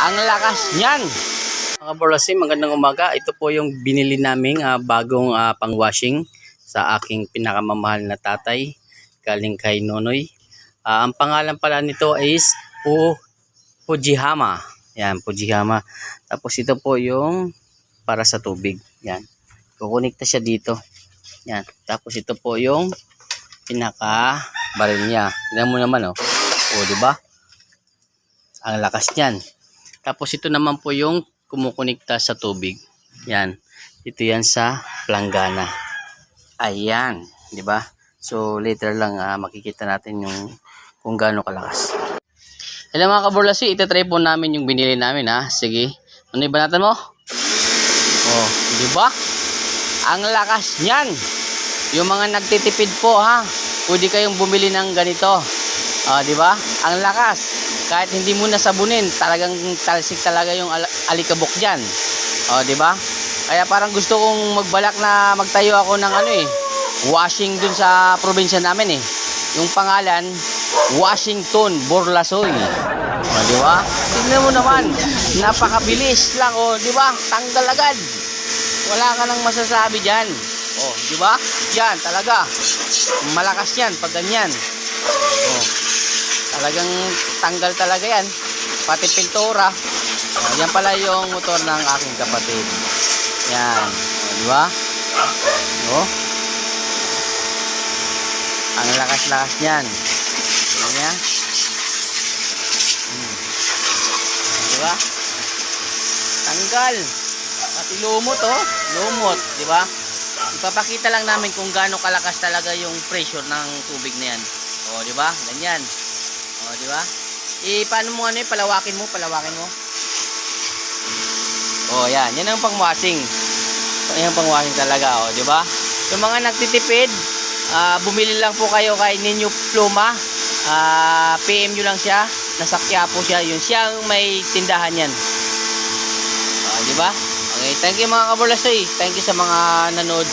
Ang lakas niyan. Mga Borlasi, magandang umaga. Ito po yung binili naming bagong pang-washing sa aking pinakamamahal na tatay, galing kay Nonoy. Ang pangalan pala nito is Fujihama. Yan, Fujihama. Tapos ito po yung para sa tubig. Yan. Kukunikta siya dito. Yan. Tapos ito po yung pinaka baril niya. Tingnan mo naman, oh. Oh, di ba? Ang lakas niyan. Tapos ito naman po yung kumukunikta sa tubig. Yan. Ito yan sa planggana. Ayan, 'di ba? So later lang makikita natin yung kung gaano kalakas. Hello mga kaborlasi, ita-try po namin yung binili namin ha. Sige. Ano ibanatan mo? Oh, 'di ba? Ang lakas niyan. Yung mga nagtitipid po ha, pwede kayong bumili ng ganito. 'Di ba? Ang lakas. Kahit hindi mo nasabunin, talagang talsik talaga yung alikabok diyan. Di ba? Kaya parang gusto kong magbalak na magtayo ako ng washing dun sa probinsya namin eh. Yung pangalan, Washington Borlasoy. Di ba? Tingnan mo naman, napakabilis lang di ba? Tanggal agad. Wala ka nang masasabi diyan. Di ba? Yan talaga. Malakas 'yan pag ganyan. Talagang tanggal talaga yan, pati pintura. Yan pala yung motor ng aking kapatid. Yan, di ba? Ang lakas-lakas niyan. Yan niya. Di ba? Tanggal. Pati lumot lumot, di ba? Ipapakita lang namin kung gaano kalakas talaga yung pressure ng tubig na yan. Di ba? Ganyan. Di ba? Paano mo palawakin mo. Yan. Yan ang pang-washing. Yan ang pang-washing talaga, di ba? Yung mga nagtitipid, bumili lang po kayo kay Ninyo Pluma. PM nyo lang siya. Nasakya po siya. Yun siya ang may tindahan yan. Di ba? Okay, thank you mga kaborlasay. Thank you sa mga nanood.